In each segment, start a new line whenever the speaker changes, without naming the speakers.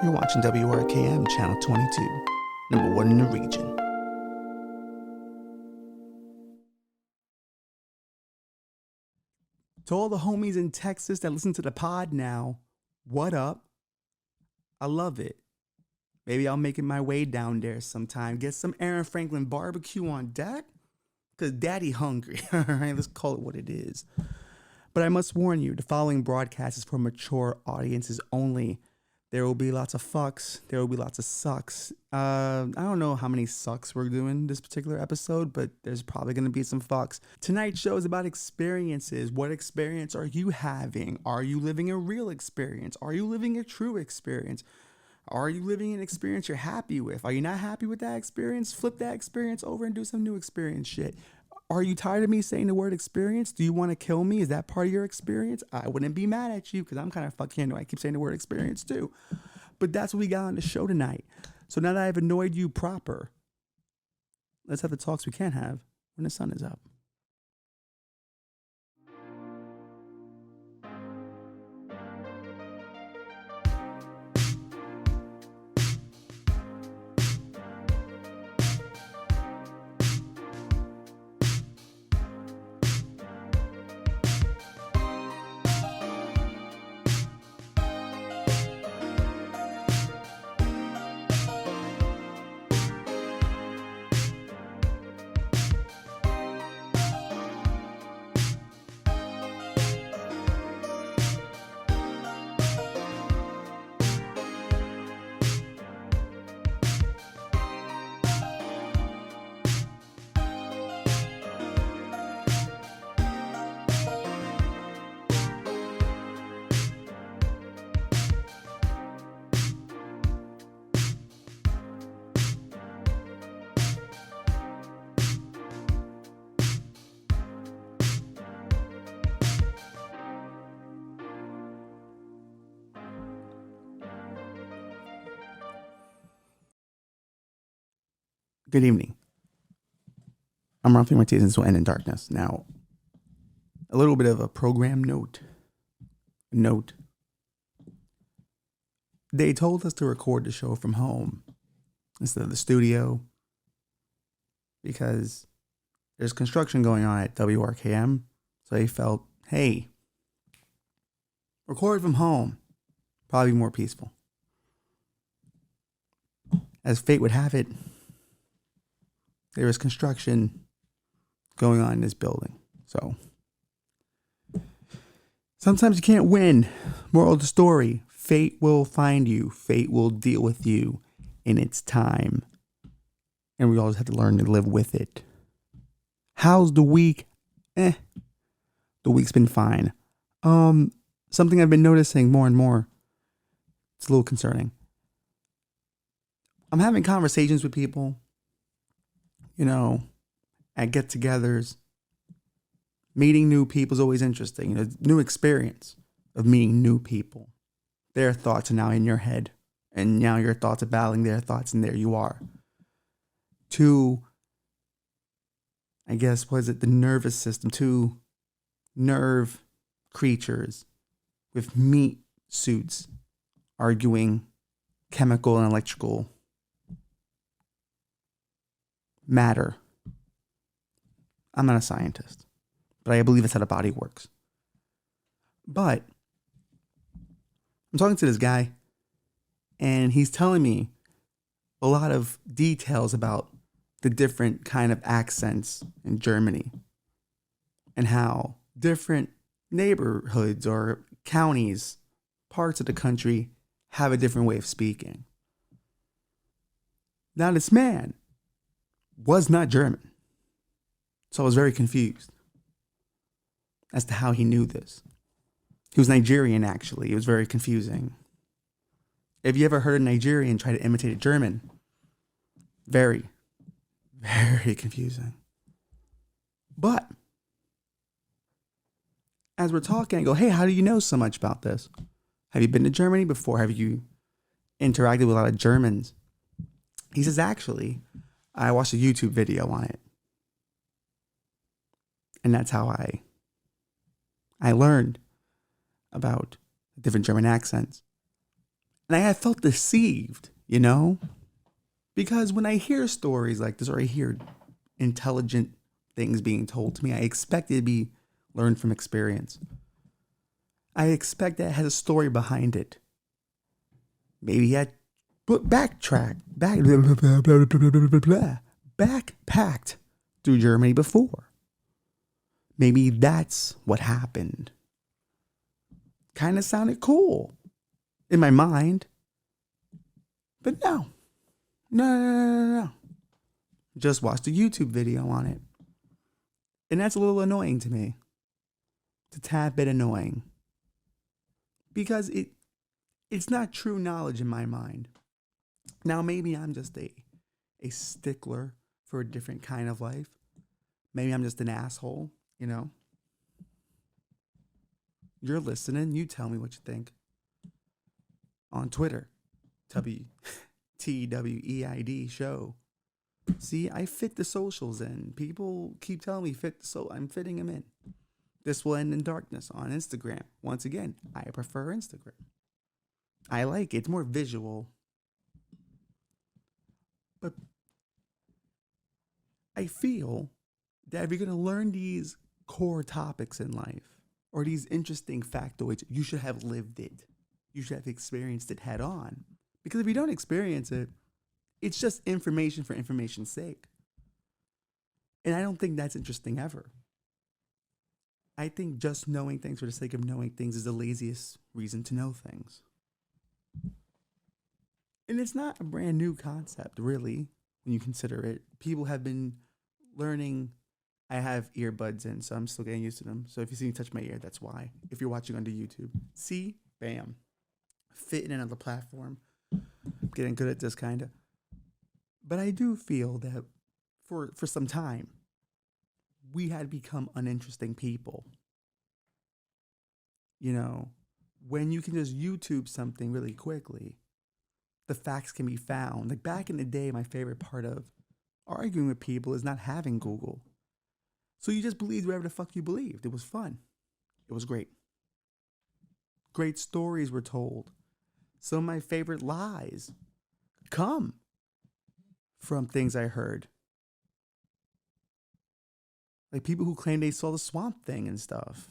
You're watching WRKM Channel 22, number one in the region. To all the homies in Texas that listen to the pod now, what up? I love it. Maybe I'll make it my way down there sometime. Get some Aaron Franklin barbecue on deck. Because daddy hungry. All right, let's call it what it is. But I must warn you, the following broadcast is for mature audiences only. There will be lots of fucks. There will be lots of sucks. I don't know how many sucks we're doing this particular episode, but there's probably going to be some fucks. Tonight's show is about experiences. What experience are you having? Are you living a real experience? Are you living a true experience? Are you living an experience you're happy with? Are you not happy with that experience? Flip that experience over and do some new experience shit. Are you tired of me saying the word experience? Do you want to kill me? Is that part of your experience? I wouldn't be mad at you because I'm kind of fucking I keep saying the word experience too. But that's what we got on the show tonight. So now that I've annoyed you proper, let's have the talks we can't have when the sun is up. Good evening. I'm Ralphie Martinez, and this will end in darkness. Now, a little bit of a program note. They told us to record the show from home instead of the studio because there's construction going on at WRKM. So they felt, hey, record from home. Probably more peaceful. As fate would have it, there was construction going on in this building. So sometimes you can't win. Moral of the story, fate will find you. Fate will deal with you in its time. And we always have to learn to live with it. How's the week? The week's been fine. Something I've been noticing more and more. It's a little concerning. I'm having conversations with people, at get-togethers. Meeting new people is always interesting. New experience of meeting new people. Their thoughts are now in your head. And now your thoughts are battling their thoughts, and there you are. Two, I guess, the nervous system? Two nerve creatures with meat suits arguing chemical and electrical matter. I'm not a scientist, but I believe it's how the body works. But I'm talking to this guy, and he's telling me a lot of details about the different kind of accents in Germany and how different neighborhoods or counties, parts of the country have a different way of speaking. Now, this man was not German. So I was very confused as to how he knew this. He was Nigerian, actually. It was very confusing. Have you ever heard a Nigerian try to imitate a German? Very, very confusing. But as we're talking, I go, hey, how do you know so much about this? Have you been to Germany before? Have you interacted with a lot of Germans? He says, actually, I watched a YouTube video on it. And that's how I learned about different German accents. And I have felt deceived, you know? Because when I hear stories like this or I hear intelligent things being told to me, I expect it to be learned from experience. I expect that it has a story behind it. Maybe he had backpacked through Germany before. Maybe that's what happened. Kind of sounded cool in my mind. But no. Just watched a YouTube video on it. And that's a little annoying to me. It's a tad bit annoying. Because it's not true knowledge in my mind. Now, maybe I'm just a stickler for a different kind of life. Maybe I'm just an asshole, you know? You're listening. You tell me what you think. On Twitter, TWEID show. See, I fit the socials in. People keep telling me I'm fitting them in. This will end in darkness on Instagram. Once again, I prefer Instagram. I like it. It's more visual. But I feel that if you're going to learn these core topics in life or these interesting factoids, you should have lived it. You should have experienced it head on. Because if you don't experience it, it's just information for information's sake. And I don't think that's interesting ever. I think just knowing things for the sake of knowing things is the laziest reason to know things. And it's not a brand new concept, really, when you consider it. People have been learning. I have earbuds in, so I'm still getting used to them. So if you see me touch my ear, that's why. If you're watching on YouTube, see, bam, fitting in on the platform. I'm getting good at this, kind of. But I do feel that for some time, we had become uninteresting people. You know, when you can just YouTube something really quickly, the facts can be found. Like back in the day, my favorite part of arguing with people is not having Google. So you just believed whatever the fuck you believed. It was fun. It was great. Great stories were told. Some of my favorite lies come from things I heard. Like people who claim they saw the swamp thing and stuff.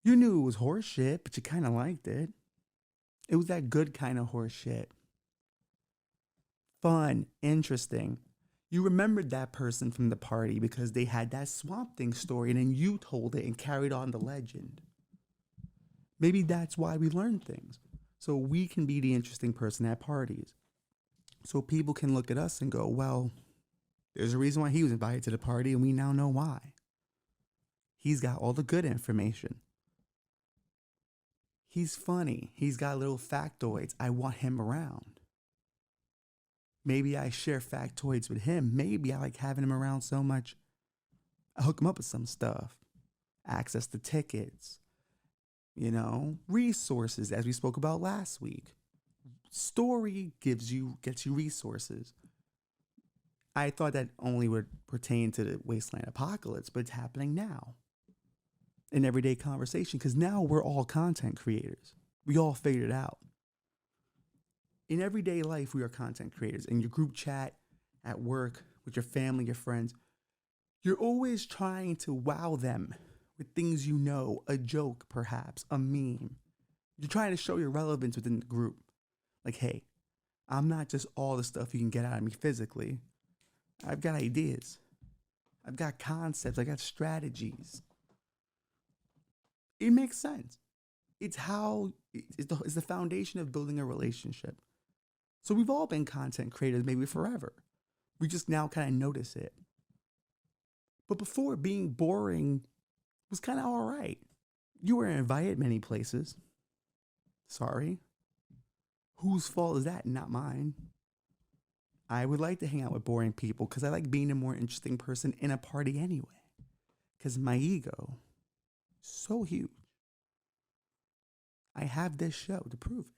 You knew it was horse shit, but you kind of liked it. It was that good kind of horse shit. Fun, interesting. You remembered that person from the party because they had that swamp thing story and then you told it and carried on the legend. Maybe that's why we learn things. So we can be the interesting person at parties. So people can look at us and go, well, there's a reason why he was invited to the party and we now know why. He's got all the good information. He's funny. He's got little factoids. I want him around. Maybe I share factoids with him. Maybe I like having him around so much. I hook him up with some stuff. Access to tickets. You know, resources, as we spoke about last week. Story gets you resources. I thought that only would pertain to the Wasteland Apocalypse, but it's happening now. In everyday conversation, because now we're all content creators. We all figured it out. In everyday life, we are content creators. In your group chat, at work, with your family, your friends, you're always trying to wow them with things you know, a joke perhaps, a meme. You're trying to show your relevance within the group. Like, hey, I'm not just all the stuff you can get out of me physically. I've got ideas. I've got concepts. I got strategies. It makes sense. It's the foundation of building a relationship. So we've all been content creators maybe forever. We just now kind of notice it. But before, being boring was kind of all right. You were invited many places. Sorry. Whose fault is that? Not mine. I would like to hang out with boring people because I like being a more interesting person in a party anyway. Because my ego is so huge. I have this show to prove it.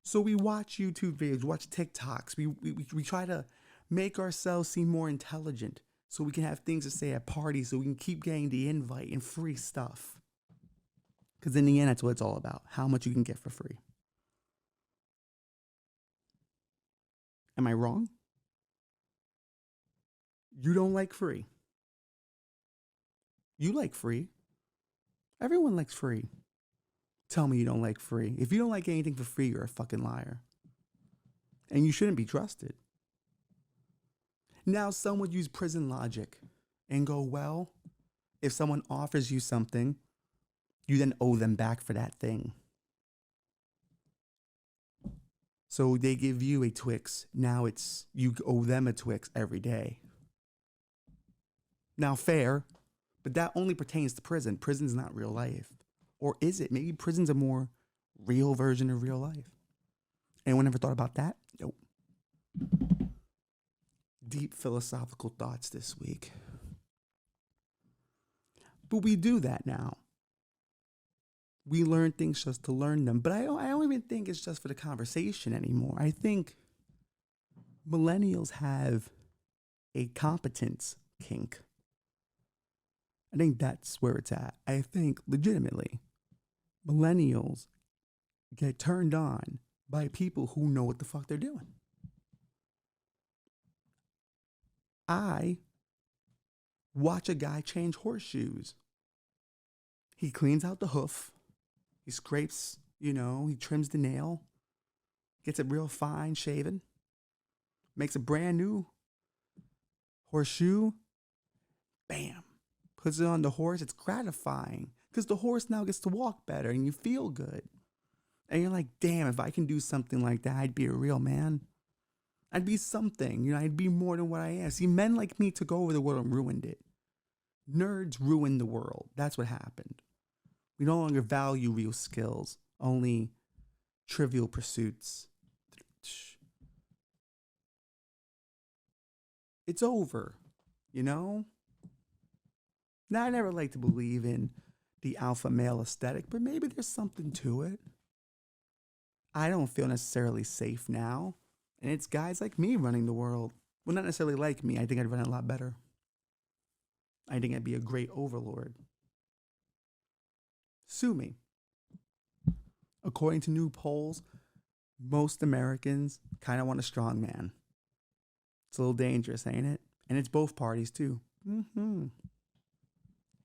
So we watch YouTube videos, watch TikToks. We try to make ourselves seem more intelligent so we can have things to say at parties so we can keep getting the invite and free stuff. Because in the end, that's what it's all about. How much you can get for free. Am I wrong? You don't like free. You like free. Everyone likes free. Tell me you don't like free. If you don't like anything for free, you're a fucking liar. And you shouldn't be trusted. Now, some would use prison logic and go, well, if someone offers you something, you then owe them back for that thing. So they give you a Twix. Now it's you owe them a Twix every day. Now, fair, but that only pertains to prison. Prison's not real life. Or is it? Maybe prison's a more real version of real life. Anyone ever thought about that? Nope. Deep philosophical thoughts this week. But we do that now. We learn things just to learn them. But I don't even think it's just for the conversation anymore. I think millennials have a competence kink. I think that's where it's at. I think legitimately, millennials get turned on by people who know what the fuck they're doing. I watch a guy change horseshoes. He cleans out the hoof. He scrapes, he trims the nail, gets it real fine shaven, makes a brand new horseshoe. Bam. Puts it on the horse. It's gratifying because the horse now gets to walk better and you feel good. And you're like, damn, if I can do something like that, I'd be a real man. I'd be something. I'd be more than what I am. See, men like me took over the world and ruined it. Nerds ruined the world. That's what happened. We no longer value real skills, only trivial pursuits. It's over, Now, I never like to believe in the alpha male aesthetic, but maybe there's something to it. I don't feel necessarily safe now, and it's guys like me running the world. Well, not necessarily like me. I think I'd run it a lot better. I think I'd be a great overlord. Sue me. According to new polls, most Americans kind of want a strong man. It's a little dangerous, ain't it? And it's both parties, too.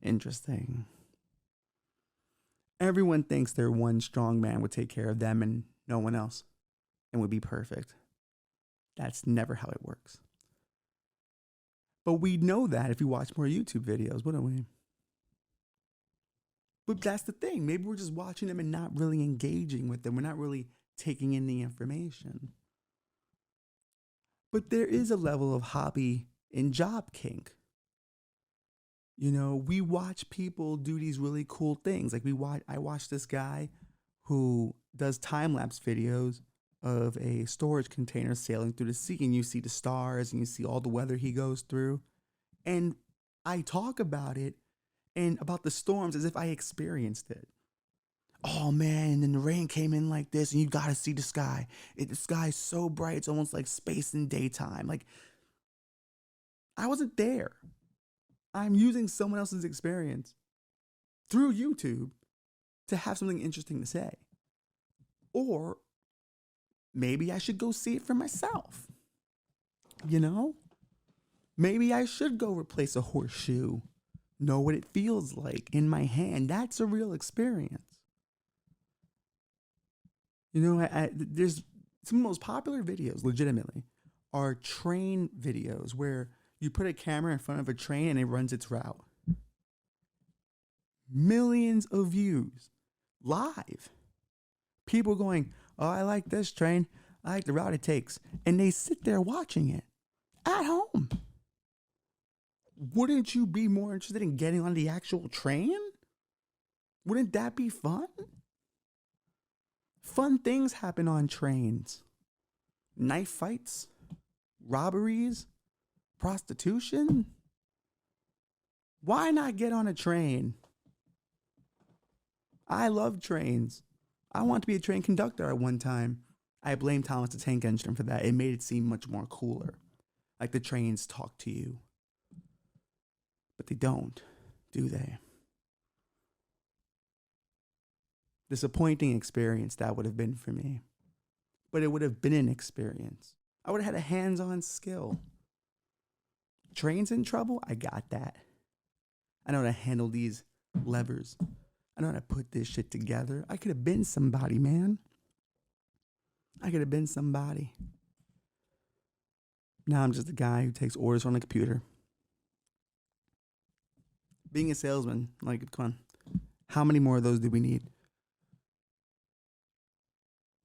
Interesting. Everyone thinks their one strong man would take care of them and no one else and would be perfect. That's never how it works. But we know that if we watch more YouTube videos, wouldn't we? But that's the thing. Maybe we're just watching them and not really engaging with them. We're not really taking in the information. But there is a level of hobby and job kink. We watch people do these really cool things. Like I watched this guy who does time-lapse videos of a storage container sailing through the sea, and you see the stars and you see all the weather he goes through. And I talk about it and about the storms as if I experienced it. Oh man, and then the rain came in like this, and you gotta see the sky. The sky's so bright, it's almost like space in daytime. Like, I wasn't there. I'm using someone else's experience through YouTube to have something interesting to say. Or maybe I should go see it for myself. Maybe I should go replace a horseshoe, know what it feels like in my hand. That's a real experience. There's some of the most popular videos, legitimately, are train videos where you put a camera in front of a train and it runs its route. Millions of views live. People going, oh, I like this train. I like the route it takes. And they sit there watching it at home. Wouldn't you be more interested in getting on the actual train? Wouldn't that be fun? Fun things happen on trains. Knife fights, robberies, prostitution. Why not get on a train? I love trains. I want to be a train conductor at one time. I blame Thomas the Tank Engine for that. It made it seem much more cooler. Like the trains talk to you. But they don't, do they? Disappointing experience that would have been for me. But it would have been an experience. I would have had a hands-on skill. Train's in trouble? I got that. I know how to handle these levers. I know how to put this shit together. I could have been somebody, man. I could have been somebody. Now I'm just a guy who takes orders from the computer. Being a salesman, like, come on. How many more of those do we need?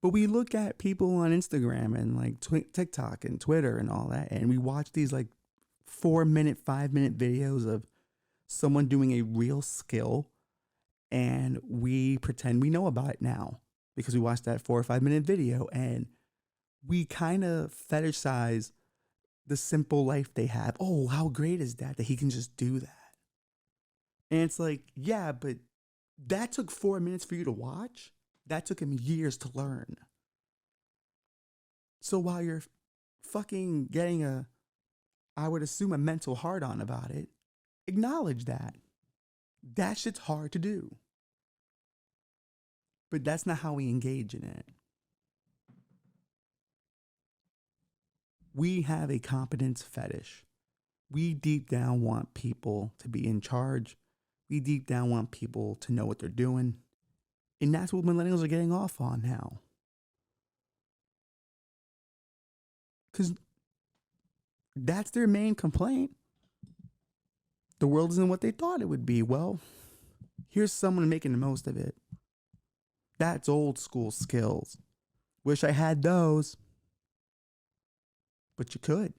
But we look at people on Instagram and like TikTok and Twitter and all that, and we watch these like 4-minute, 5-minute videos of someone doing a real skill, and we pretend we know about it now because we watched that 4 or 5-minute video, and we kind of fetishize the simple life they have. Oh, how great is that he can just do that? And it's like, yeah, but that took 4 minutes for you to watch. That took him years to learn. So while you're fucking getting I would assume a mental hard-on about it, acknowledge that. That shit's hard to do. But that's not how we engage in it. We have a competence fetish. We deep down want people to be in charge. We deep down want people to know what they're doing. And that's what millennials are getting off on now. Because that's their main complaint. The world isn't what they thought it would be. Well, here's someone making the most of it. That's old school skills. Wish I had those. But you could.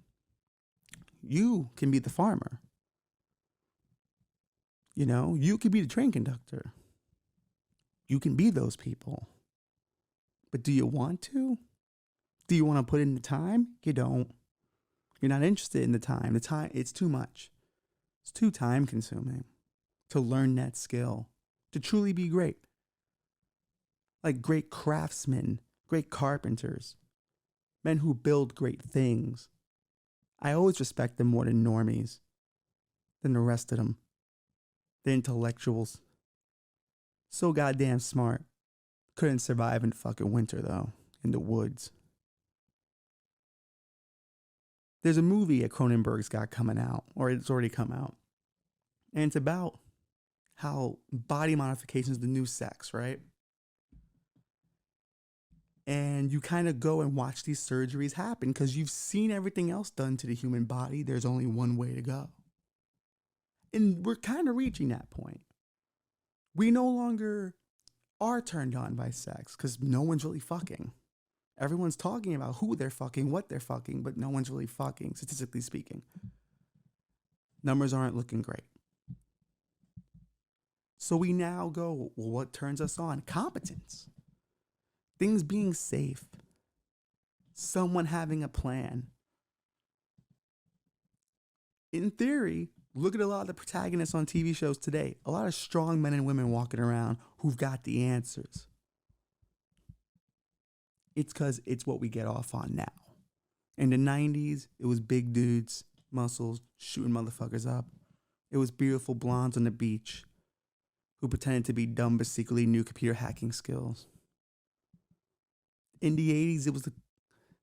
You can be the farmer. You know, you could be the train conductor. You can be those people. But do you want to? Do you want to put in the time? You don't. You're not interested in the time. The time, it's too much. It's too time consuming to learn that skill, to truly be great. Like great craftsmen, great carpenters, men who build great things. I always respect them more than normies, than the rest of them. The intellectuals. So goddamn smart. Couldn't survive in fucking winter though, in the woods. There's a movie at Cronenberg's got coming out, or it's already come out. And it's about how body modification is the new sex, right? And you kind of go and watch these surgeries happen because you've seen everything else done to the human body. There's only one way to go. And we're kind of reaching that point. We no longer are turned on by sex because no one's really fucking. Everyone's talking about who they're fucking, what they're fucking, but no one's really fucking, statistically speaking. Numbers aren't looking great. So we now go, well, what turns us on? Competence. Things being safe. Someone having a plan. In theory, look at a lot of the protagonists on TV shows today. A lot of strong men and women walking around who've got the answers. It's because it's what we get off on now. In the 90s, it was big dudes, muscles, shooting motherfuckers up. It was beautiful blondes on the beach who pretended to be dumb but secretly knew computer hacking skills. In the 80s, it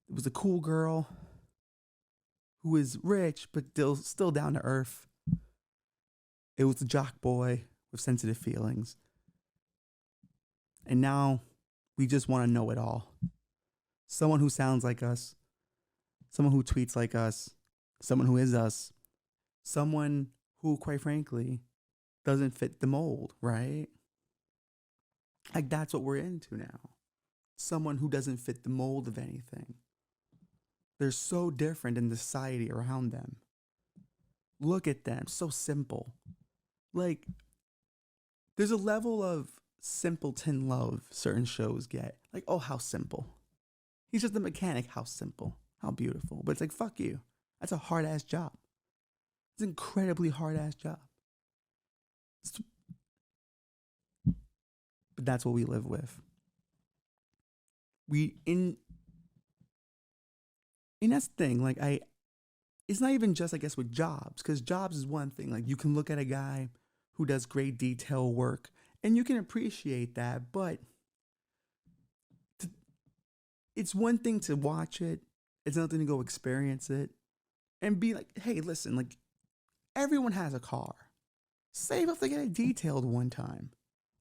was a cool girl who was rich but still down to earth. It was the jock boy with sensitive feelings. And now we just want to know it all. Someone who sounds like us, someone who tweets like us, someone who is us, someone who, quite frankly, doesn't fit the mold, right? Like that's what we're into now. Someone who doesn't fit the mold of anything. They're so different in the society around them. Look at them, so simple. Like, there's a level of simpleton love certain shows get. Like, oh, how simple. He's just a mechanic, how simple, how beautiful. But it's like, fuck you. That's a hard-ass job. It's an incredibly hard-ass job. But that's what we live with. And that's the thing, like it's not even just, I guess, with jobs, because jobs is one thing. Like you can look at a guy who does great detail work and you can appreciate that, but It's one thing to watch it. It's another thing to go experience it and be like, hey, listen, like everyone has a car. Save up to get it detailed one time.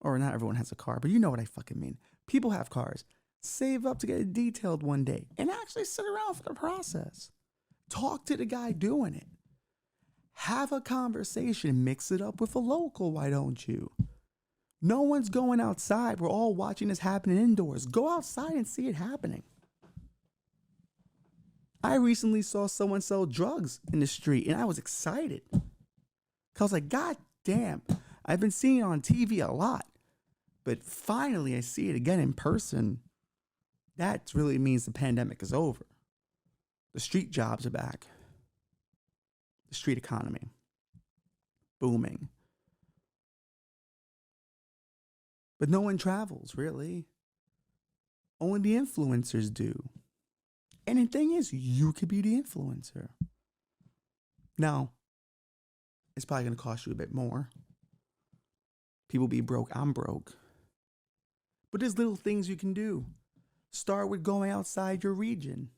Or not everyone has a car, but you know what I fucking mean. People have cars. Save up to get it detailed one day and actually sit around for the process. Talk to the guy doing it. Have a conversation. Mix it up with a local, why don't you? No one's going outside. We're all watching this happen indoors. Go outside and see it happening. I recently saw someone sell drugs in the street and I was excited. Cause I was like, God damn, I've been seeing it on TV a lot. But finally I see it again in person. That really means the pandemic is over. The street jobs are back. The street economy. Booming. But no one travels, really. Only the influencers do. And the thing is, you could be the influencer. Now, it's probably going to cost you a bit more. People be broke, I'm broke. But there's little things you can do. Start with going outside your region.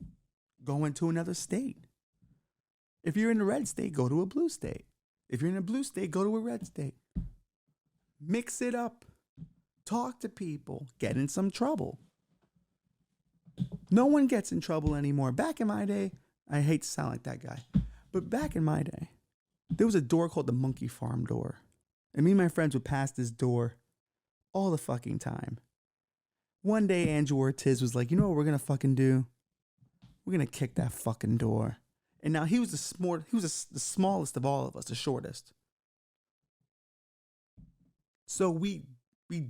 Going to another state. If you're in a red state, go to a blue state. If you're in a blue state, go to a red state. Mix it up. Talk to people. Get in some trouble. No one gets in trouble anymore. Back in my day, I hate to sound like that guy, but back in my day, there was a door called the Monkey Farm door. And me and my friends would pass this door all the fucking time. One day, Andrew Ortiz was like, you know what we're going to fucking do? We're going to kick that fucking door. And now he was the smallest of all of us, the shortest. So we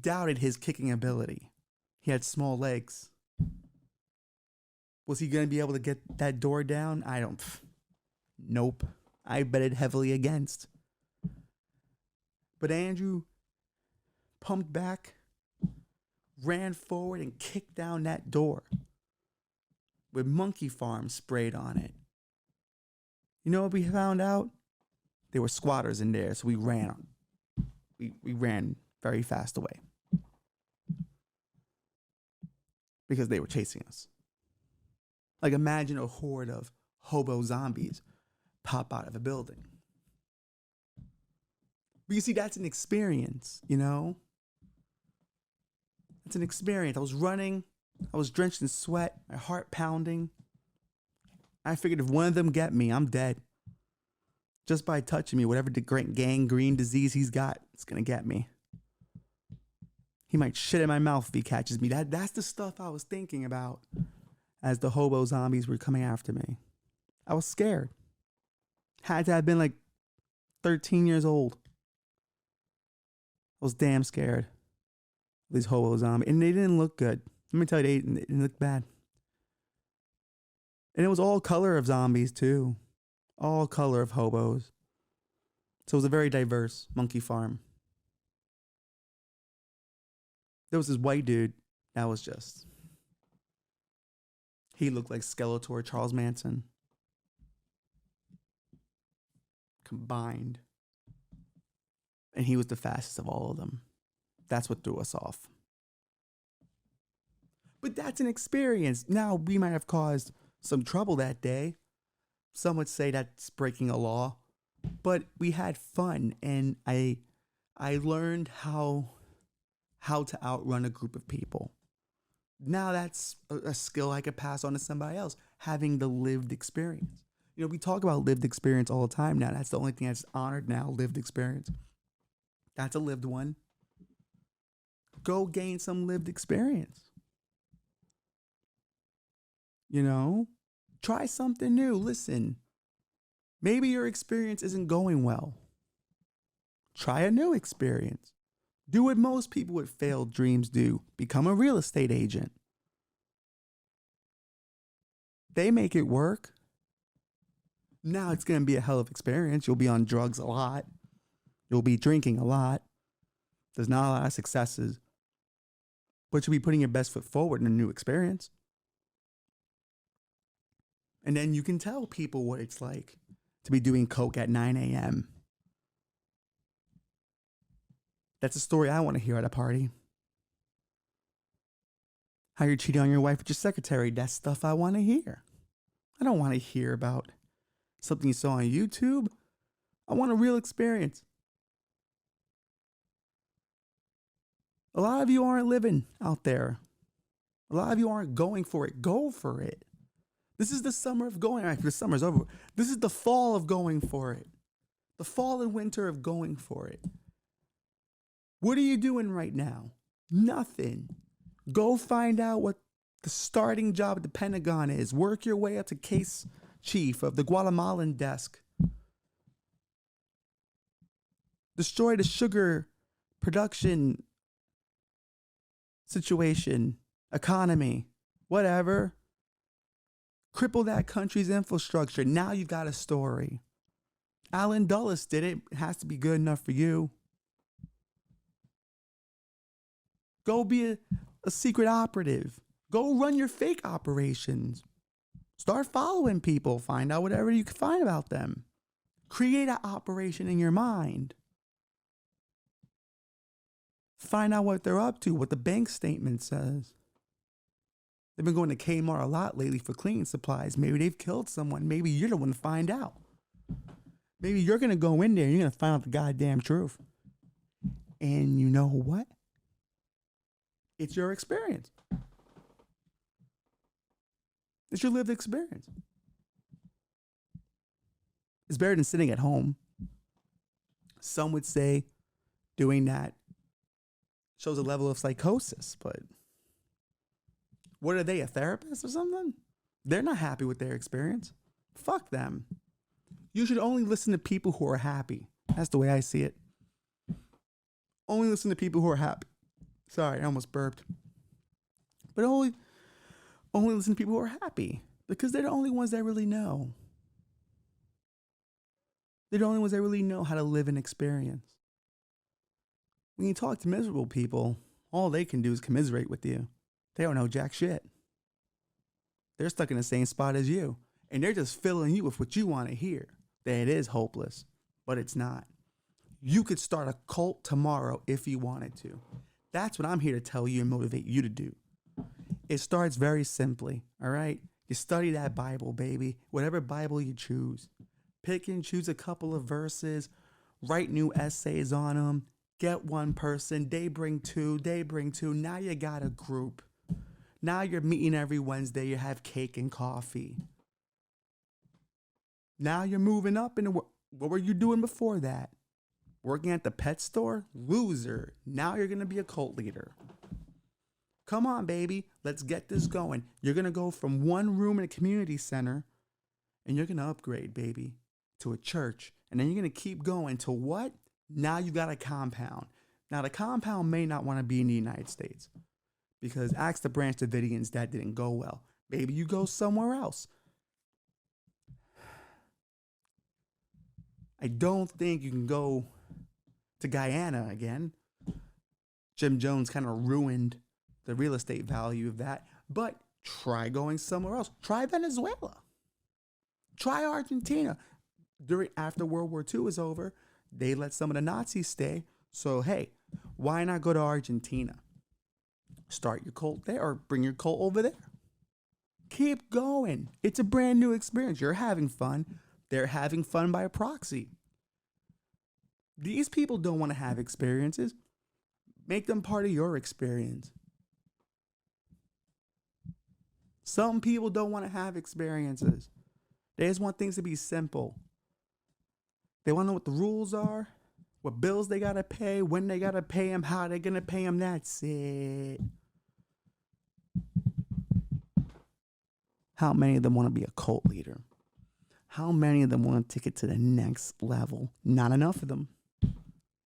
doubted his kicking ability. He had small legs. Was he going to be able to get that door down? Nope. I betted heavily against. But Andrew pumped back, ran forward, and kicked down that door with Monkey Farm sprayed on it. You know what we found out? There were squatters in there, so we ran. We ran very fast away because they were chasing us. Like imagine a horde of hobo zombies pop out of a building. But you see, that's an experience, you know? It's an experience. I was running. I was drenched in sweat, my heart pounding. I figured if one of them get me, I'm dead. Just by touching me, whatever the gangrene disease he's got, it's going to get me. He might shit in my mouth if he catches me. That's the stuff I was thinking about as the hobo zombies were coming after me. I was scared. Had to have been like 13 years old. I was damn scared. These hobo zombies. And they didn't look good. Let me tell you, they didn't look bad. And it was all color of zombies too. All color of hobos. So it was a very diverse monkey farm. There was this white dude that was just... He looked like Skeletor, Charles Manson. Combined. And he was the fastest of all of them. That's what threw us off. But that's an experience. Now, we might have caused some trouble that day. Some would say that's breaking a law. But we had fun, and I learned how to outrun a group of people. Now that's a skill I could pass on to somebody else, having the lived experience. You know, we talk about lived experience all the time now. That's the only thing that's honored now, lived experience. That's a lived one. Go gain some lived experience. You know, try something new. Listen, maybe your experience isn't going well. Try a new experience. Do what most people with failed dreams do. Become a real estate agent. They make it work. Now it's going to be a hell of an experience. You'll be on drugs a lot. You'll be drinking a lot. There's not a lot of successes. But you'll be putting your best foot forward in a new experience. And then you can tell people what it's like to be doing coke at 9 a.m. That's a story I want to hear at a party. How you're cheating on your wife with your secretary. That's stuff I want to hear. I don't want to hear about something you saw on YouTube. I want a real experience. A lot of you aren't living out there. A lot of you aren't going for it. Go for it. This is the summer of going. Actually, the summer's over. This is the fall of going for it. The fall and winter of going for it. What are you doing right now? Nothing. Go find out what the starting job at the Pentagon is. Work your way up to case chief of the Guatemalan desk. Destroy the sugar production situation, economy, whatever. Cripple that country's infrastructure. Now you've got a story. Alan Dulles did it. It has to be good enough for you. Go be a secret operative. Go run your fake operations. Start following people. Find out whatever you can find about them. Create an operation in your mind. Find out what they're up to, what the bank statement says. They've been going to Kmart a lot lately for cleaning supplies. Maybe they've killed someone. Maybe you're the one to find out. Maybe you're going to go in there and you're going to find out the goddamn truth. And you know what? It's your experience. It's your lived experience. It's better than sitting at home. Some would say doing that shows a level of psychosis, but what are they, a therapist or something? They're not happy with their experience. Fuck them. You should only listen to people who are happy. That's the way I see it. Only listen to people who are happy. Sorry, I almost burped. But only listen to people who are happy because they're the only ones that really know. They're the only ones that really know how to live an experience. When you talk to miserable people, all they can do is commiserate with you. They don't know jack shit. They're stuck in the same spot as you, and they're just filling you with what you want to hear. That it is hopeless, but it's not. You could start a cult tomorrow if you wanted to. That's what I'm here to tell you and motivate you to do. It starts very simply, all right? You study that Bible, baby. Whatever Bible you choose. Pick and choose a couple of verses. Write new essays on them. Get one person. They bring two. They bring two. Now you got a group. Now you're meeting every Wednesday. You have cake and coffee. Now you're moving up. What were you doing before that? Working at the pet store? Loser. Now you're going to be a cult leader. Come on, baby. Let's get this going. You're going to go from one room in a community center and you're going to upgrade, baby, to a church. And then you're going to keep going to what? Now you got a compound. Now the compound may not want to be in the United States because ask the Branch Davidians, that didn't go well. Maybe you go somewhere else. I don't think you can go to Guyana again. Jim Jones kind of ruined the real estate value of that. But try going somewhere else. Try Venezuela. Try Argentina. After World War II was over, they let some of the Nazis stay. So, hey, why not go to Argentina? Start your cult there or bring your cult over there. Keep going. It's a brand new experience. You're having fun. They're having fun by proxy. These people don't want to have experiences. Make them part of your experience. Some people don't want to have experiences. They just want things to be simple. They want to know what the rules are, what bills they got to pay, when they got to pay them, how they're going to pay them. That's it. How many of them want to be a cult leader? How many of them want to take it to the next level? Not enough of them.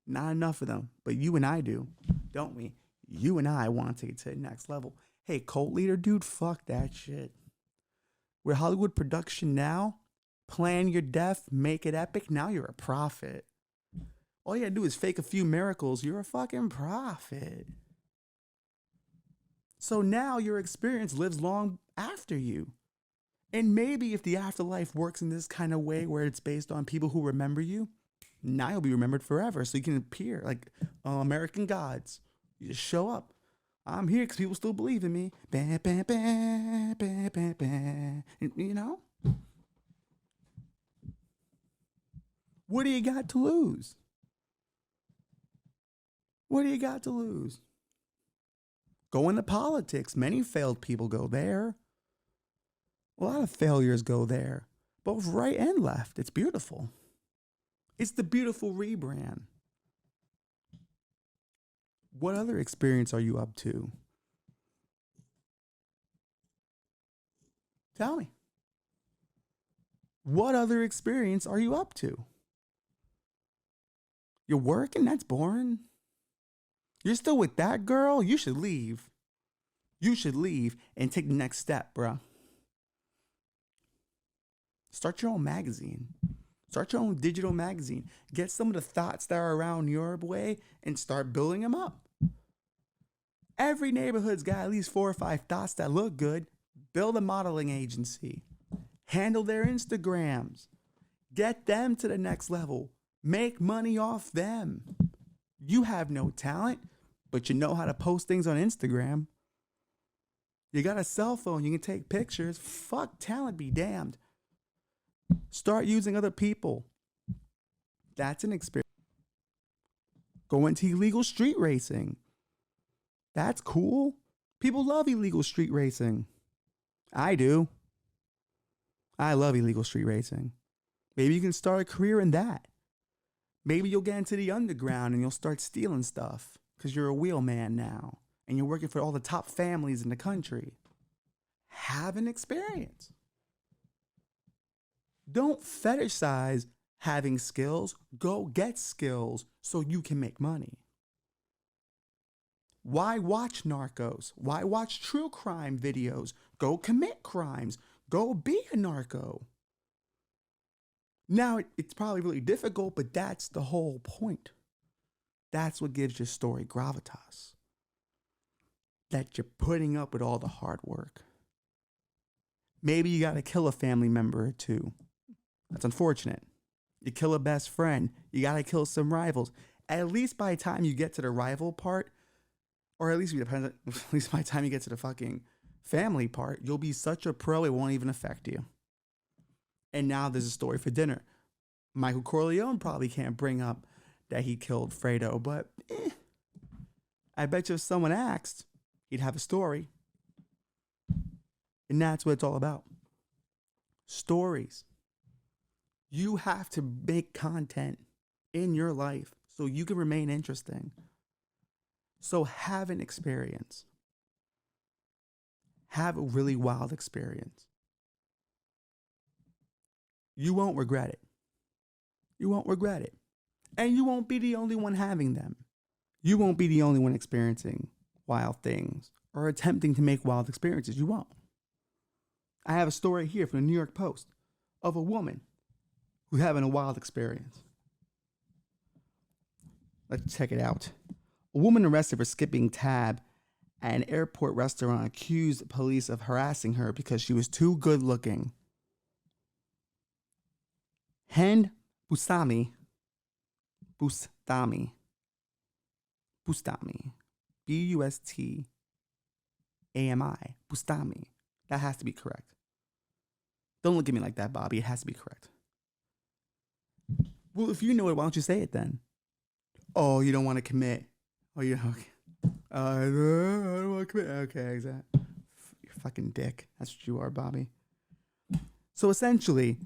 Not enough of them. But you and I do, don't we? You and I want to take it to the next level. Hey, cult leader, dude, fuck that shit. We're Hollywood production now. Plan your death, make it epic. Now you're a prophet. All you gotta do is fake a few miracles. You're a fucking prophet. So now your experience lives long after you. And maybe if the afterlife works in this kind of way where it's based on people who remember you, now you'll be remembered forever. So you can appear like American Gods. You just show up. I'm here because people still believe in me. Bam, bam, bam, bam, bam, bam. You know? What do you got to lose? What do you got to lose? Go into politics. Many failed people go there. A lot of failures go there, both right and left. It's beautiful. It's the beautiful rebrand. What other experience are you up to? Tell me. What other experience are you up to? You're working? That's boring. You're still with that girl? You should leave. You should leave and take the next step, bruh. Start your own magazine. Start your own digital magazine. Get some of the thoughts that are around your way and start building them up. Every neighborhood's got at least 4 or 5 thoughts that look good. Build a modeling agency. Handle their Instagrams. Get them to the next level. Make money off them. You have no talent, but you know how to post things on Instagram. You got a cell phone. You can take pictures. Fuck talent be damned. Start using other people. That's an experience. Go into illegal street racing. That's cool. People love illegal street racing. I do. I love illegal street racing. Maybe you can start a career in that. Maybe you'll get into the underground and you'll start stealing stuff because you're a wheelman now and you're working for all the top families in the country. Have an experience. Don't fetishize having skills. Go get skills so you can make money. Why watch Narcos? Why watch true crime videos? Go commit crimes. Go be a narco. Now, it's probably really difficult, but that's the whole point. That's what gives your story gravitas. That you're putting up with all the hard work. Maybe you got to kill a family member or two. That's unfortunate. You kill a best friend. You got to kill some rivals. At least by the time you get to the rival part, or at least by the time you get to the fucking family part, you'll be such a pro it won't even affect you. And now there's a story for dinner. Michael Corleone probably can't bring up that he killed Fredo, but I bet you if someone asked, he'd have a story. And that's what it's all about. Stories. You have to make content in your life so you can remain interesting. So have an experience. Have a really wild experience. You won't regret it. You won't regret it. And you won't be the only one having them. You won't be the only one experiencing wild things or attempting to make wild experiences. You won't. I have a story here from the New York Post of a woman who's having a wild experience. Let's check it out. A woman arrested for skipping tab at an airport restaurant accused police of harassing her because she was too good looking. Hind Bustami, Bustami, B-U-S-T-A-M-I, Bustami. That has to be correct. Don't look at me like that, Bobby. It has to be correct. Well, if you know it, why don't you say it then? Oh, you don't want to commit. Oh, you okay. I don't want to commit. Okay, exactly. You fucking dick. That's what you are, Bobby. So essentially,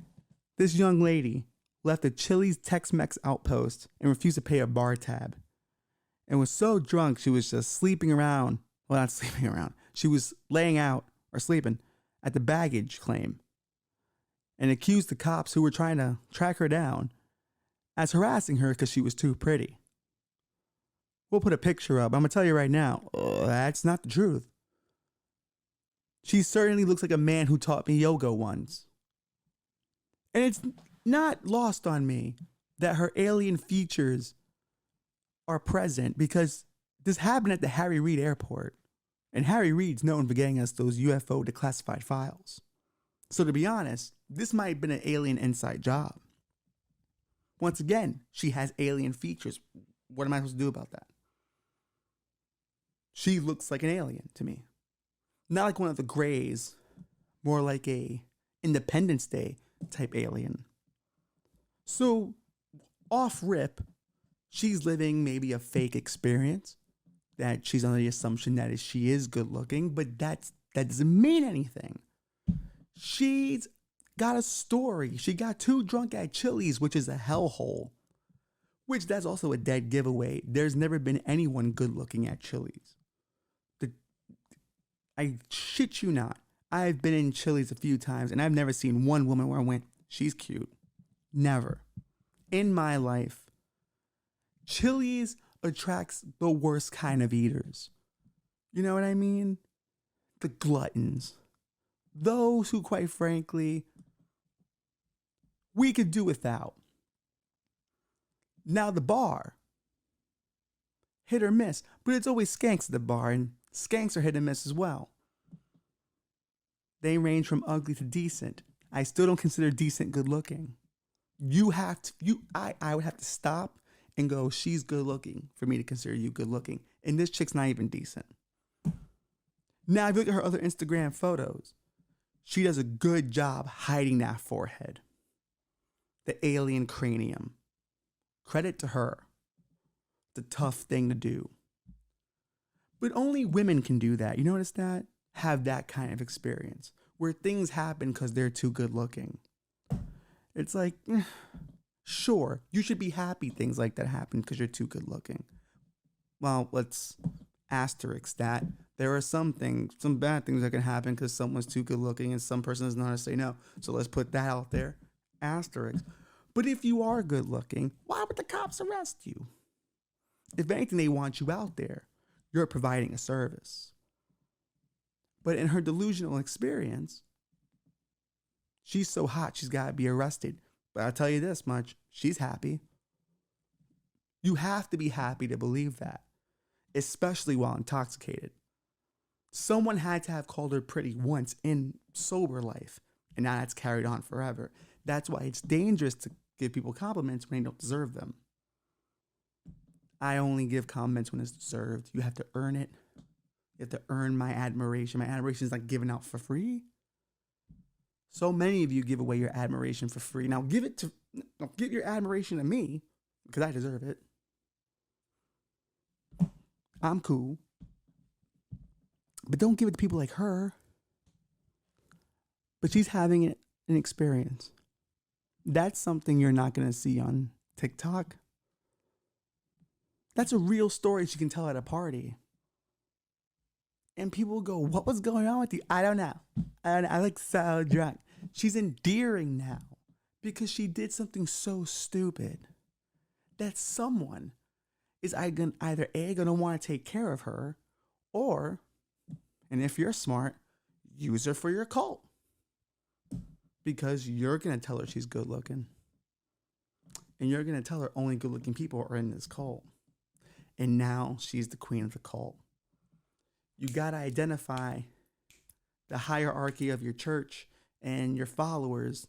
this young lady left a Chili's Tex-Mex outpost and refused to pay a bar tab. And was so drunk, she was just sleeping around. Well, not sleeping around. She was laying out or sleeping at the baggage claim and accused the cops who were trying to track her down as harassing her because she was too pretty. We'll put a picture up. I'm going to tell you right now, that's not the truth. She certainly looks like a man who taught me yoga once. And it's not lost on me that her alien features are present because this happened at the Harry Reid airport. And Harry Reid's known for getting us those UFO declassified files. So to be honest, this might have been an alien inside job. Once again, she has alien features. What am I supposed to do about that? She looks like an alien to me. Not like one of the Greys, more like a Independence Day type alien. So off rip, she's living maybe a fake experience that she's under the assumption that she is good looking, but that doesn't mean anything. She's got a story. She got too drunk at Chili's, which is a hellhole. Which that's also a dead giveaway. There's never been anyone good looking at Chili's. I shit you not. I've been in Chili's a few times and I've never seen one woman where I went, she's cute. Never. In my life, Chili's attracts the worst kind of eaters. You know what I mean? The gluttons. Those who, quite frankly, we could do without. Now the bar, hit or miss, but it's always skanks at the bar, and skanks are hit and miss as well. They range from ugly to decent. I still don't consider decent good looking. I would have to stop and go, she's good looking for me to consider you good looking. And this chick's not even decent. Now, if you look at her other Instagram photos, she does a good job hiding that forehead, the alien cranium. Credit to her. The tough thing to do. But only women can do that. You notice that? Have that kind of experience where things happen because they're too good looking. It's like, sure, you should be happy things like that happen because you're too good looking. Well, let's asterisk that. There are some bad things that can happen because someone's too good looking and some person doesn't know how to say no. So let's put that out there. Asterisk. But if you are good looking, why would the cops arrest you? If anything, they want you out there. You're providing a service. But in her delusional experience, she's so hot, she's got to be arrested. But I'll tell you this much, she's happy. You have to be happy to believe that, especially while intoxicated. Someone had to have called her pretty once in sober life, and now that's carried on forever. That's why it's dangerous to give people compliments when they don't deserve them. I only give compliments when it's deserved. You have to earn it. You have to earn my admiration. My admiration is like given out for free. So many of you give away your admiration for free. Now give your admiration to me because I deserve it. I'm cool. But don't give it to people like her. But she's having an experience. That's something you're not going to see on TikTok. That's a real story she can tell at a party. And people go, what was going on with you? I don't know. I look so drunk. She's endearing now because she did something so stupid that someone is either A, going to want to take care of her, or, and if you're smart, use her for your cult. Because you're going to tell her she's good looking. And you're going to tell her only good looking people are in this cult. And now she's the queen of the cult. You got to identify the hierarchy of your church and your followers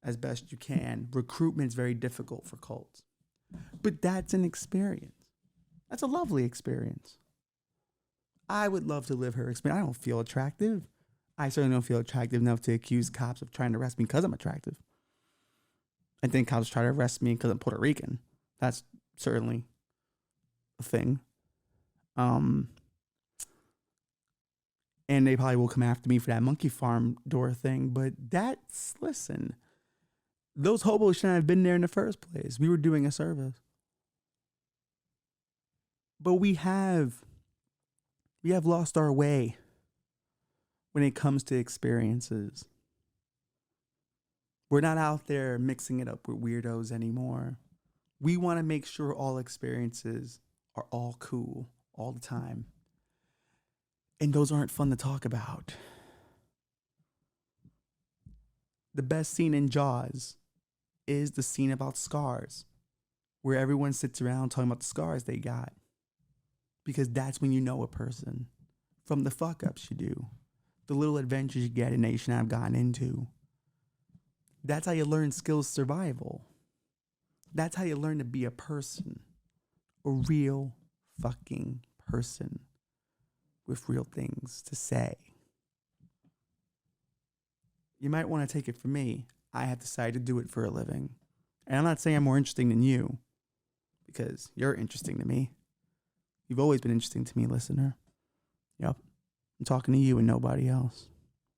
as best you can. Recruitment's very difficult for cults. But that's an experience. That's a lovely experience. I would love to live her experience. I don't feel attractive. I certainly don't feel attractive enough to accuse cops of trying to arrest me because I'm attractive. I think cops try to arrest me because I'm Puerto Rican. That's certainly a thing. And they probably will come after me for that monkey farm door thing. But listen, those hobos shouldn't have been there in the first place. We were doing a service. But we have lost our way when it comes to experiences. We're not out there mixing it up with weirdos anymore. We want to make sure all experiences are all cool all the time. And those aren't fun to talk about. The best scene in Jaws is the scene about scars, where everyone sits around talking about the scars they got. Because that's when you know a person. From the fuck-ups you do. The little adventures you get and that you shouldn't have gotten into. That's how you learn skills survival. That's how you learn to be a person. A real fucking person. with real things to say. You might want to take it from me. I have decided to do it for a living. And I'm not saying I'm more interesting than you, because you're interesting to me. You've always been interesting to me, listener. Yep. I'm talking to you and nobody else.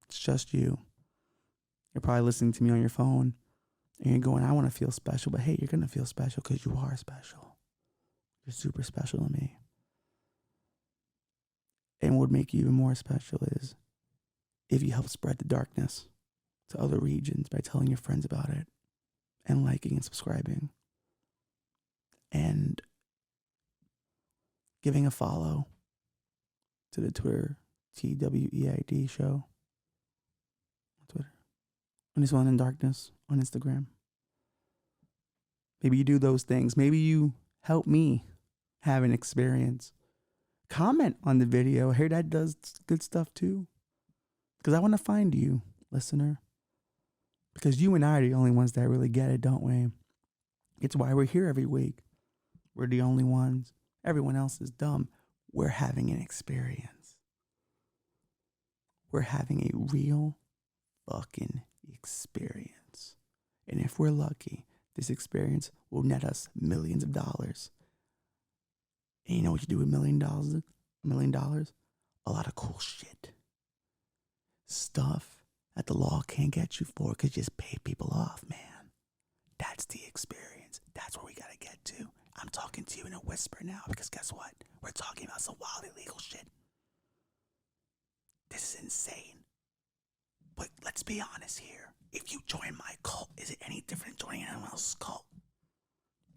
It's just you. You're probably listening to me on your phone and you're going, I want to feel special. But hey, you're going to feel special because you are special. You're super special to me. And what would make you even more special is if you help spread the darkness to other regions by telling your friends about it and liking and subscribing and giving a follow to the Twitter TWEID show on Twitter. And this one in darkness on Instagram. Maybe you do those things. Maybe you help me have an experience. Comment on the video. I hear that does good stuff too. Because I want to find you, listener. Because you and I are the only ones that really get it, don't we? It's why we're here every week. We're the only ones. Everyone else is dumb. We're having an experience. We're having a real fucking experience. And if we're lucky, this experience will net us millions of dollars. And you know what you do with $1 million? $1 million? A lot of cool shit. Stuff that the law can't get you for because you just pay people off, man. That's the experience. That's where we gotta get to. I'm talking to you in a whisper now because guess what? We're talking about some wild illegal shit. This is insane. But let's be honest here. If you join my cult, is it any different than joining anyone else's cult?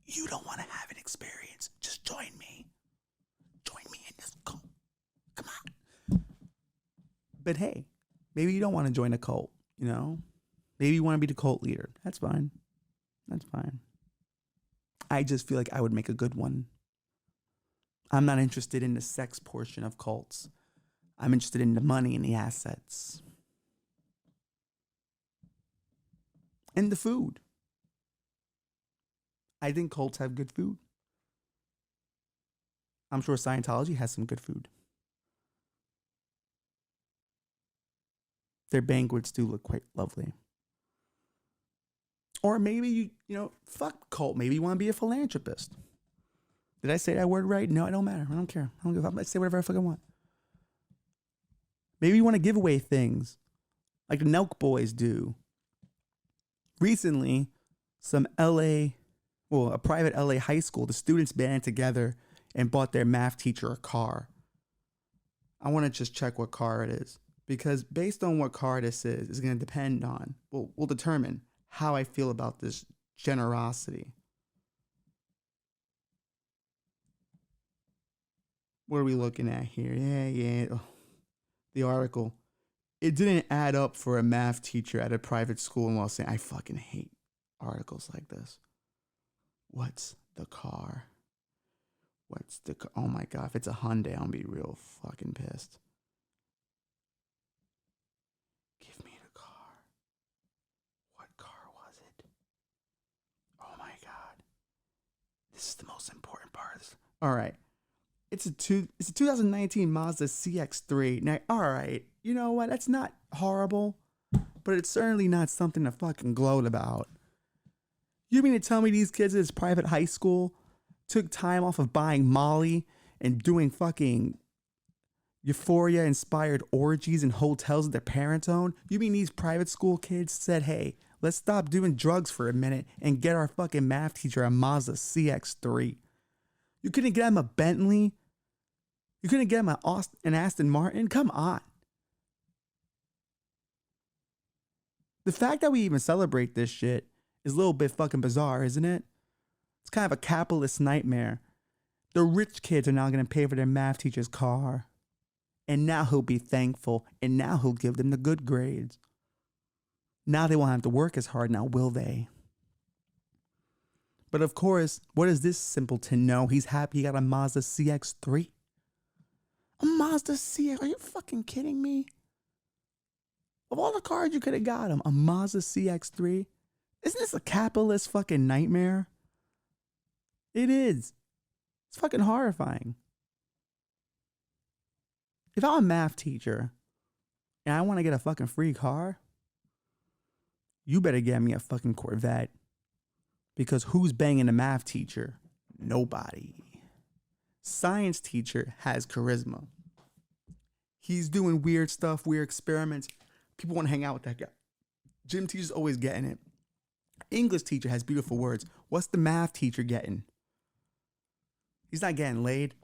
You don't want to have an experience. Just join me. Join me in this cult. Come on. But hey, maybe you don't want to join a cult, you know? Maybe you want to be the cult leader. That's fine. That's fine. I just feel like I would make a good one. I'm not interested in the sex portion of cults. I'm interested in the money and the assets. And the food. I think cults have good food. I'm sure Scientology has some good food. Their banquets do look quite lovely. Or maybe you know, fuck cult. Maybe you want to be a philanthropist. Did I say that word right? No, it don't matter. I don't care. I don't give a fuck. I say whatever I fucking want. Maybe you want to give away things like the Nelk Boys do. Recently, a private LA high school, the students banded together and bought their math teacher a car. I want to just check what car it is. Because based on what car this is going to depend on, we'll determine how I feel about this generosity. What are we looking at here? Yeah. Oh, the article. It didn't add up for a math teacher at a private school in Los Angeles. I fucking hate articles like this. What's the car? Oh my God. If it's a Hyundai, I'll be real fucking pissed. Give me the car. What car was it? Oh my God. This is the most important part of this. All right. It's a 2019 Mazda CX-3. Now, all right. You know what? That's not horrible, but it's certainly not something to fucking gloat about. You mean to tell me these kids at this private high school took time off of buying Molly and doing fucking Euphoria-inspired orgies in hotels that their parents own? You mean these private school kids said, hey, let's stop doing drugs for a minute and get our fucking math teacher a Mazda CX-3? You couldn't get him a Bentley? You couldn't get him an Aston Martin? Come on. The fact that we even celebrate this shit is a little bit fucking bizarre, isn't it? It's kind of a capitalist nightmare. The rich kids are now going to pay for their math teacher's car. And now he'll be thankful. And now he'll give them the good grades. Now they won't have to work as hard now, will they? But of course, what does this simpleton know? He's happy he got a Mazda CX-3. A Mazda CX? Are you fucking kidding me? Of all the cars you could have got him, a Mazda CX-3? Isn't this a capitalist fucking nightmare? It is. It's fucking horrifying. If I'm a math teacher and I want to get a fucking free car, you better get me a fucking Corvette. Because who's banging a math teacher? Nobody. Science teacher has charisma. He's doing weird stuff, weird experiments. People want to hang out with that guy. Gym teacher's always getting it. English teacher has beautiful words. What's the math teacher getting? He's not getting laid.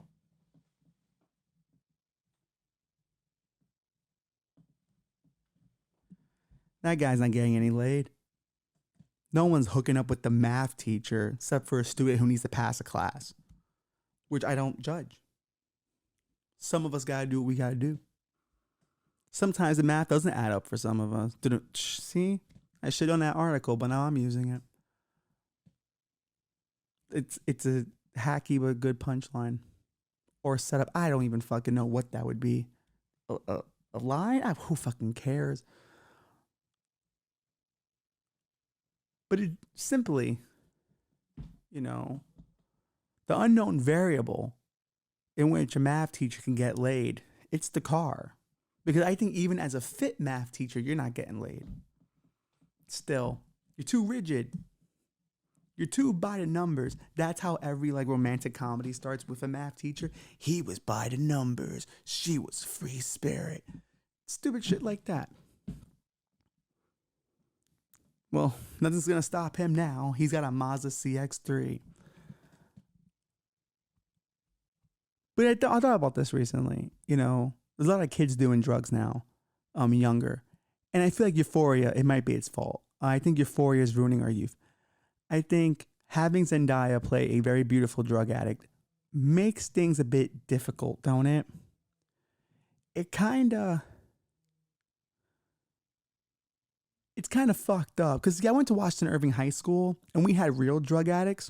That guy's not getting any laid. No one's hooking up with the math teacher except for a student who needs to pass a class, which I don't judge. Some of us got to do what we got to do. Sometimes the math doesn't add up for some of us. See? I shit on that article, but now I'm using it. It's a hacky but good punchline. Or setup. I don't even fucking know what that would be. A line? Who fucking cares? But it simply, the unknown variable in which a math teacher can get laid, it's the car. Because I think even as a fit math teacher, you're not getting laid. Still, you're too rigid. You're too by the numbers. That's how every romantic comedy starts with a math teacher. He was by the numbers. She was free spirit. Stupid shit like that. Well, nothing's going to stop him now. He's got a Mazda CX-3. But I thought about this recently. There's a lot of kids doing drugs now, younger. And I feel like Euphoria, it might be its fault. I think Euphoria is ruining our youth. I think having Zendaya play a very beautiful drug addict makes things a bit difficult, don't it? It's kind of fucked up. Because I went to Washington Irving High School, and we had real drug addicts,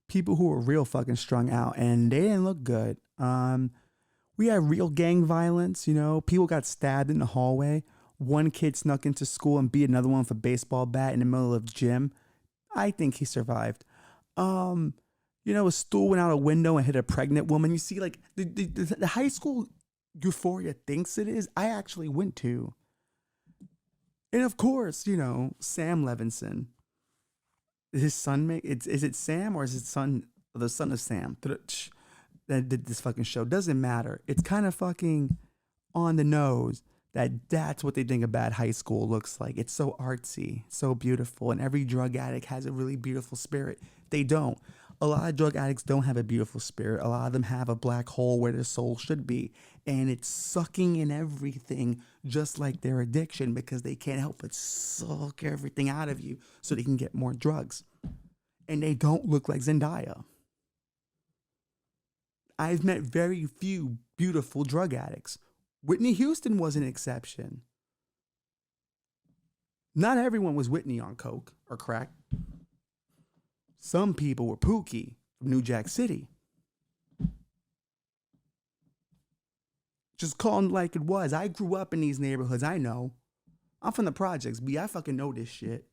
people who were real fucking strung out, and they didn't look good. We had real gang violence, people got stabbed in the hallway. One kid snuck into school and beat another one with a baseball bat in the middle of gym. I think he survived. A stool went out a window and hit a pregnant woman. You see, the high school Euphoria thinks it is, I actually went to. And of course, Sam Levinson. His son is it Sam or is it the son of Sam that did this fucking show? Doesn't matter. It's kind of fucking on the nose that's what they think a bad high school looks like. It's so artsy, so beautiful, and every drug addict has a really beautiful spirit. They don't. A lot of drug addicts don't have a beautiful spirit. A lot of them have a black hole where their soul should be, and it's sucking in everything, just like their addiction, because they can't help but suck everything out of you so they can get more drugs. And they don't look like Zendaya. I've met very few beautiful drug addicts. Whitney Houston was an exception. Not everyone was Whitney on coke or crack. Some people were Pookie from New Jack City. Just call it like it was. I grew up in these neighborhoods. I know. I'm from the projects, B. I fucking know this shit.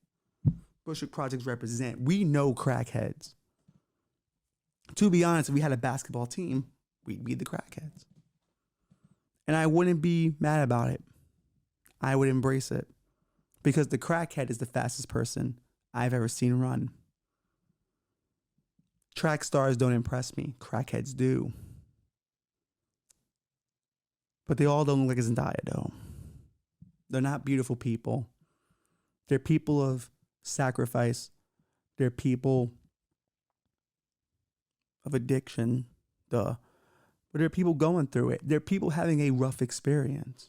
Bushwick Projects represent. We know crackheads. To be honest, if we had a basketball team, we'd be the crackheads. And I wouldn't be mad about it. I would embrace it. Because the crackhead is the fastest person I've ever seen run. Track stars don't impress me. Crackheads do. But they all don't look like Zendaya, though. They're not beautiful people. They're people of sacrifice. They're people of addiction. Duh. But there are people going through it. There are people having a rough experience.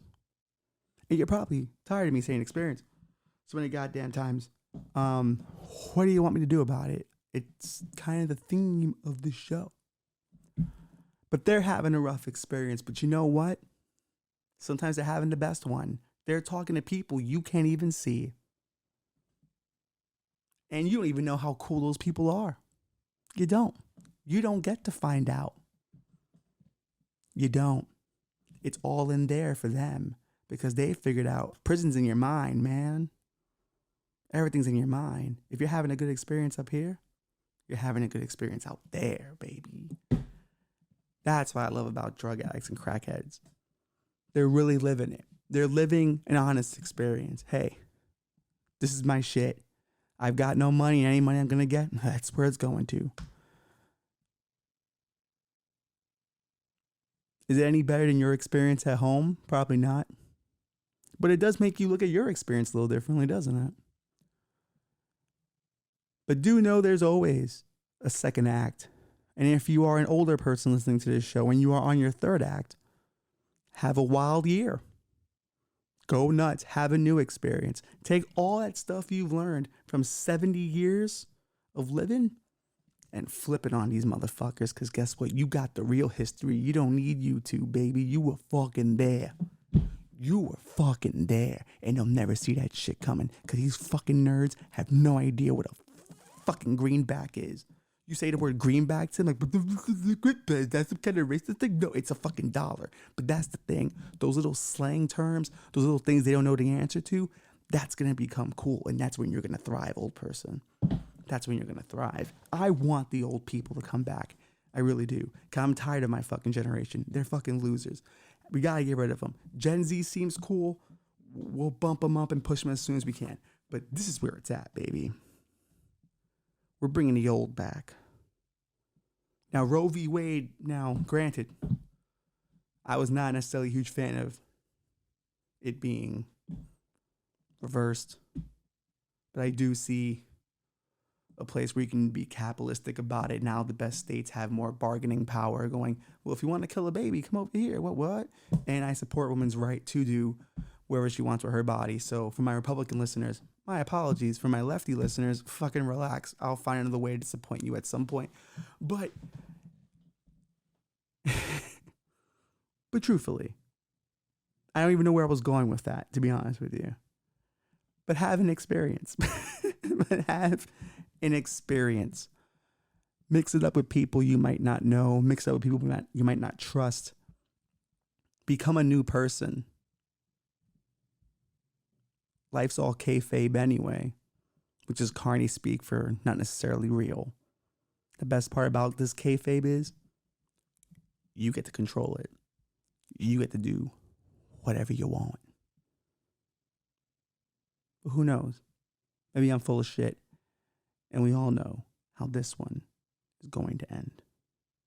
And you're probably tired of me saying experience so many goddamn times. What do you want me to do about it? It's kind of the theme of the show. But they're having a rough experience. But you know what? Sometimes they're having the best one. They're talking to people you can't even see. And you don't even know how cool those people are. You don't. You don't get to find out. You don't. It's all in there for them because they figured out prison's in your mind, man. Everything's in your mind. If you're having a good experience up here, you're having a good experience out there, baby. That's what I love about drug addicts and crackheads. They're really living it. They're living an honest experience. Hey, this is my shit. I've got no money. Any money I'm going to get, that's where it's going to. Is it any better than your experience at home? Probably not. But it does make you look at your experience a little differently, doesn't it? But do know there's always a second act. And if you are an older person listening to this show and you are on your third act, have a wild year. Go nuts. Have a new experience. Take all that stuff you've learned from 70 years of living and flip it on these motherfuckers. Because guess what? You got the real history. You don't need YouTube, baby. You were fucking there. You were fucking there. And they'll never see that shit coming. Because these fucking nerds have no idea what a fucking greenback is. You say the word greenback to them, like, but that's some kind of racist thing. No, it's a fucking dollar. But that's the thing. Those little slang terms, those little things they don't know the answer to, that's going to become cool. And that's when you're going to thrive, old person. That's when you're going to thrive. I want the old people to come back. I really do. Because I'm tired of my fucking generation. They're fucking losers. We got to get rid of them. Gen Z seems cool. We'll bump them up and push them as soon as we can. But this is where it's at, baby. We're bringing the old back. Now, Roe v. Wade, now, granted, I was not necessarily a huge fan of it being reversed. But I do see a place where you can be capitalistic about it. Now the best states have more bargaining power going, well, if you want to kill a baby, come over here. What? And I support women's right to do wherever she wants with her body. So for my Republican listeners, my apologies. For my lefty listeners, fucking relax. I'll find another way to disappoint you at some point. But truthfully, I don't even know where I was going with that, to be honest with you. But have an experience. Mix it up with people you might not know. Mix it up with people you might not trust. Become a new person. Life's all kayfabe anyway, which is carny speak for not necessarily real. The best part about this kayfabe is you get to control it. You get to do whatever you want. But who knows? Maybe I'm full of shit. And we all know how this one is going to end.